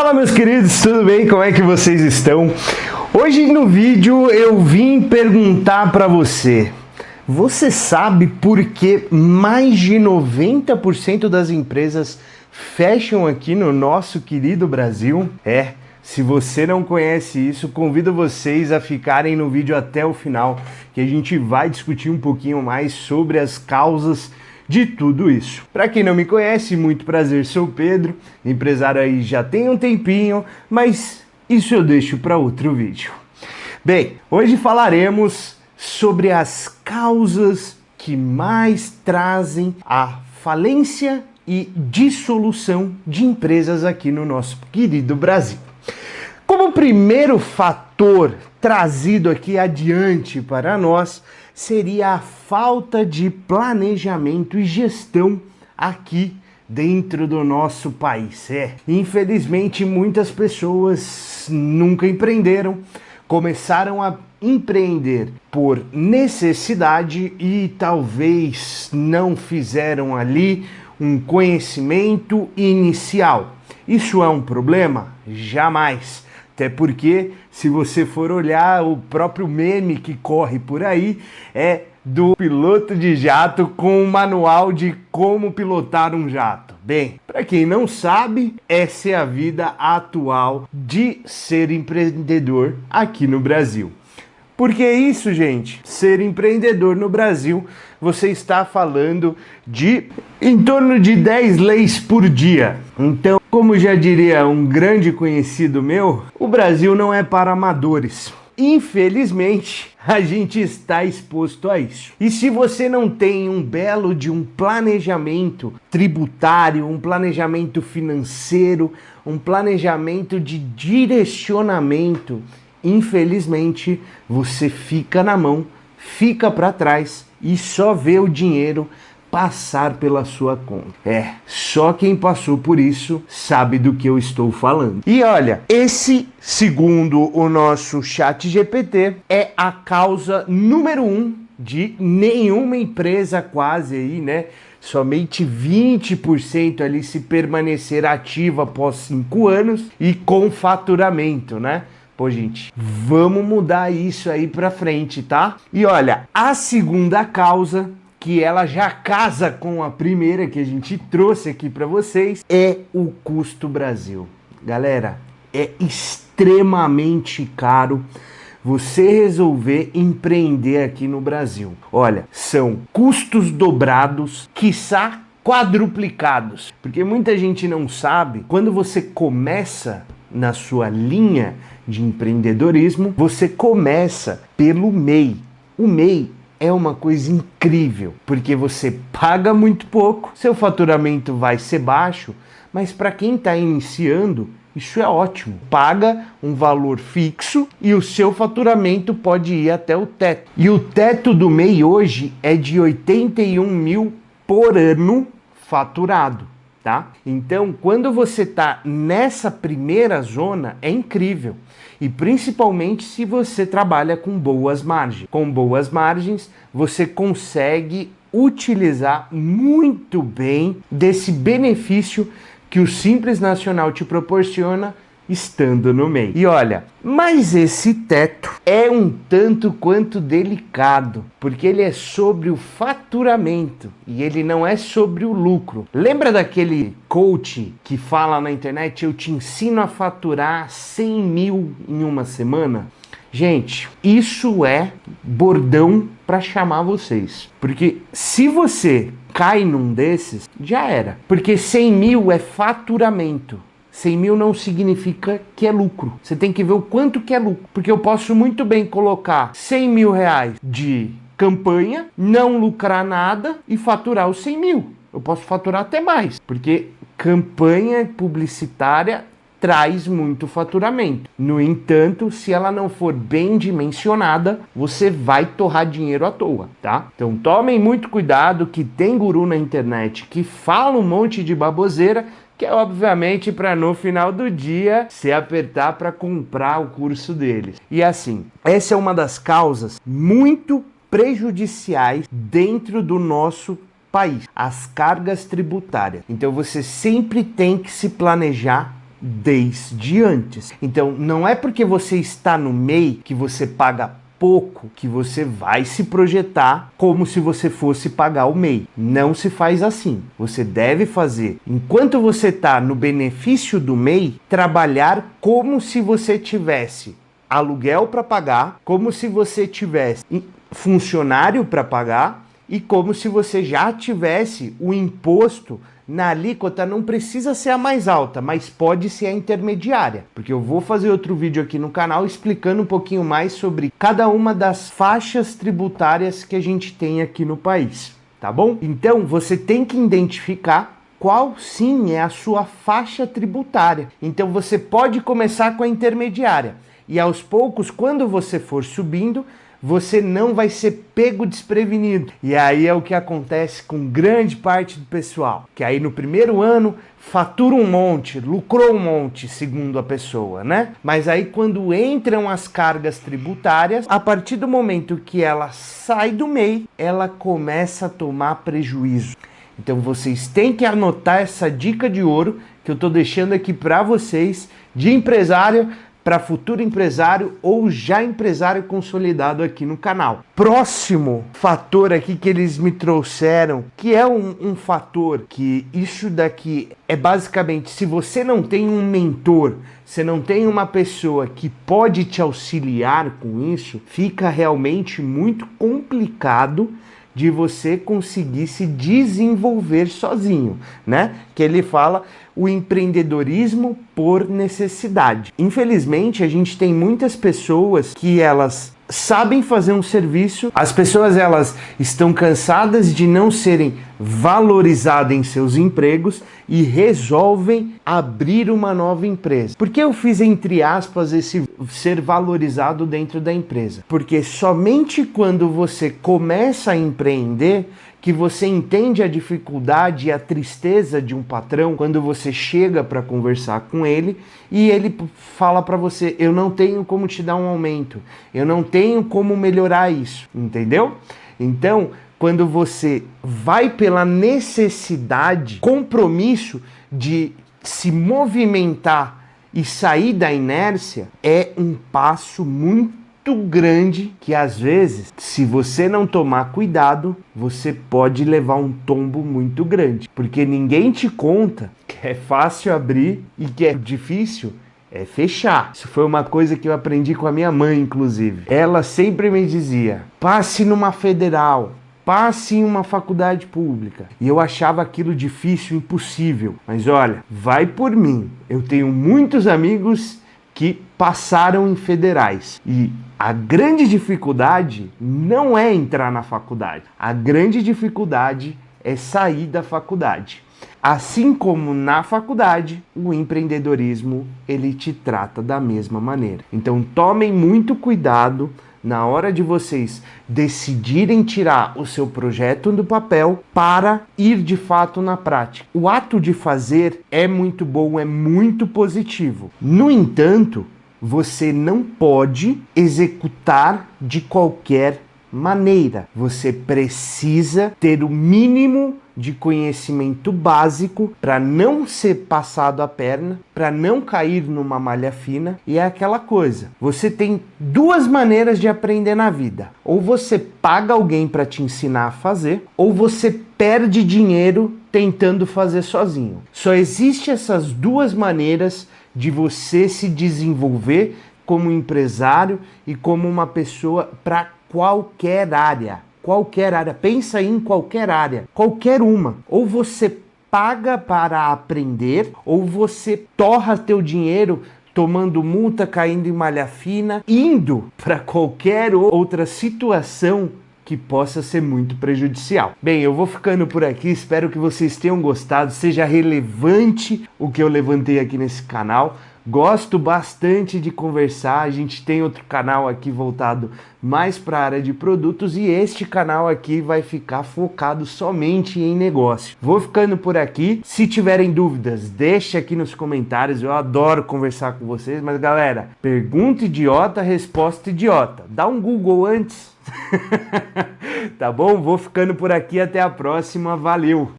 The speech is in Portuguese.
Fala, meus queridos, tudo bem? Como é que vocês estão? Hoje no vídeo eu vim perguntar para você: você sabe por que mais de 90% das empresas fecham aqui no nosso querido Brasil? Se você não conhece isso, convido vocês a ficarem no vídeo até o final, que a gente vai discutir um pouquinho mais sobre as causas de tudo isso. Para quem não me conhece, muito prazer, sou o Pedro, empresário aí já tem um tempinho, mas isso eu deixo para outro vídeo. Bem, hoje falaremos sobre as causas que mais trazem a falência e dissolução de empresas aqui no nosso querido Brasil. Como primeiro fator trazido aqui adiante para nós, seria a falta de planejamento e gestão aqui dentro do nosso país. Infelizmente, muitas pessoas nunca empreenderam, começaram a empreender por necessidade e talvez não fizeram ali um conhecimento inicial. Isso é um problema? Jamais. Até porque, se você for olhar, o próprio meme que corre por aí é do piloto de jato com um manual de como pilotar um jato. Bem, para quem não sabe, essa é a vida atual de ser empreendedor aqui no Brasil. Por que isso, gente? Ser empreendedor no Brasil, você está falando de em torno de 10 leis por dia. Então, como já diria um grande conhecido meu, o Brasil não é para amadores. Infelizmente, a gente está exposto a isso. E se você não tem um belo de um planejamento tributário, um planejamento financeiro, um planejamento de direcionamento, infelizmente, você fica na mão, fica para trás e só vê o dinheiro passar pela sua conta. Só quem passou por isso sabe do que eu estou falando. E olha, esse, segundo o nosso ChatGPT, é a causa número 1 de nenhuma empresa quase aí, né? Somente 20% ali se permanecer ativa após 5 anos e com faturamento, né? Pô, gente, vamos mudar isso aí pra frente, tá? E olha, a segunda causa, que ela já casa com a primeira que a gente trouxe aqui para vocês, é o custo Brasil. Galera, é extremamente caro você resolver empreender aqui no Brasil. Olha, são custos dobrados, quiçá quadruplicados. Porque muita gente não sabe, quando você começa na sua linha de empreendedorismo, você começa pelo MEI. O MEI é uma coisa incrível, porque você paga muito pouco, seu faturamento vai ser baixo, mas para quem está iniciando, isso é ótimo. Paga um valor fixo e o seu faturamento pode ir até o teto. E o teto do MEI hoje é de 81 mil por ano faturado, tá? Então, quando você está nessa primeira zona, é incrível. E principalmente se você trabalha com boas margens. Com boas margens, você consegue utilizar muito bem desse benefício que o Simples Nacional te proporciona estando no MEI. E olha, mas esse teto é um tanto quanto delicado, porque ele é sobre o faturamento e ele não é sobre o lucro. Lembra daquele coach que fala na internet: eu te ensino a faturar 100 mil em uma semana? Gente, isso é bordão para chamar vocês, porque se você cai num desses, já era, porque 100 mil é faturamento. 100 mil não significa que é lucro. Você tem que ver o quanto que é lucro. Porque eu posso muito bem colocar 100 mil reais de campanha, não lucrar nada e faturar os 100 mil. Eu posso faturar até mais. Porque campanha publicitária traz muito faturamento. No entanto, se ela não for bem dimensionada, você vai torrar dinheiro à toa, tá? Então tomem muito cuidado, que tem guru na internet que fala um monte de baboseira, que é obviamente para no final do dia se apertar para comprar o curso deles. E assim, essa é uma das causas muito prejudiciais dentro do nosso país, as cargas tributárias. Então você sempre tem que se planejar desde antes. Então, não é porque você está no MEI que você paga pouco que você vai se projetar como se você fosse pagar o MEI. Não se faz assim. Você deve fazer, enquanto você está no benefício do MEI, trabalhar como se você tivesse aluguel para pagar, como se você tivesse funcionário para pagar e como se você já tivesse o imposto na alíquota. Não precisa ser a mais alta, mas pode ser a intermediária, porque eu vou fazer outro vídeo aqui no canal explicando um pouquinho mais sobre cada uma das faixas tributárias que a gente tem aqui no país, tá bom? Então você tem que identificar qual sim é a sua faixa tributária. Então você pode começar com a intermediária e aos poucos, quando você for subindo, você não vai ser pego desprevenido. E aí é o que acontece com grande parte do pessoal, que aí no primeiro ano fatura um monte, lucrou um monte, segundo a pessoa, né? Mas aí quando entram as cargas tributárias, a partir do momento que ela sai do MEI, ela começa a tomar prejuízo. Então vocês têm que anotar essa dica de ouro que eu tô deixando aqui para vocês, de empresário para futuro empresário ou já empresário consolidado aqui no canal. Próximo fator aqui que eles me trouxeram, que é um fator que isso daqui é basicamente, se você não tem um mentor, você não tem uma pessoa que pode te auxiliar com isso, fica realmente muito complicado de você conseguir se desenvolver sozinho, né? Que ele fala o empreendedorismo por necessidade. Infelizmente, a gente tem muitas pessoas que elas sabem fazer um serviço, as pessoas elas estão cansadas de não serem valorizadas em seus empregos e resolvem abrir uma nova empresa. Por que eu fiz entre aspas esse ser valorizado dentro da empresa? Porque somente quando você começa a empreender que você entende a dificuldade e a tristeza de um patrão quando você chega para conversar com ele e ele fala para você: eu não tenho como te dar um aumento, eu não tenho como melhorar isso, entendeu? Então, quando você vai pela necessidade, compromisso de se movimentar e sair da inércia, é um passo muito grande que às vezes, se você não tomar cuidado, você pode levar um tombo muito grande, porque ninguém te conta que é fácil abrir e que é difícil é fechar. Isso foi uma coisa que eu aprendi com a minha mãe, inclusive. Ela sempre me dizia: passe numa federal, passe em uma faculdade pública. E eu achava aquilo difícil, impossível. Mas olha, vai por mim. Eu tenho muitos amigos que passaram em federais. E a grande dificuldade não é entrar na faculdade. A grande dificuldade é sair da faculdade. Assim como na faculdade, o empreendedorismo, ele te trata da mesma maneira. Então tomem muito cuidado na hora de vocês decidirem tirar o seu projeto do papel para ir de fato na prática. O ato de fazer é muito bom, é muito positivo. No entanto, você não pode executar de qualquer maneira. Você precisa ter o mínimo de conhecimento básico para não ser passado a perna, para não cair numa malha fina. E é aquela coisa, você tem duas maneiras de aprender na vida: ou você paga alguém para te ensinar a fazer, ou você perde dinheiro tentando fazer sozinho. Só existe essas duas maneiras de você se desenvolver como empresário e como uma pessoa para qualquer área. Qualquer área, pensa aí em qualquer área, qualquer uma. Ou você paga para aprender, ou você torra teu dinheiro tomando multa, caindo em malha fina, indo para qualquer outra situação que possa ser muito prejudicial. Bem, eu vou ficando por aqui, espero que vocês tenham gostado, seja relevante o que eu levantei aqui nesse canal. Gosto bastante de conversar, a gente tem outro canal aqui voltado mais para a área de produtos e este canal aqui vai ficar focado somente em negócio. Vou ficando por aqui, se tiverem dúvidas, deixa aqui nos comentários, eu adoro conversar com vocês, mas galera, pergunta idiota, resposta idiota. Dá um Google antes. Tá bom? Vou ficando por aqui, até a próxima, valeu!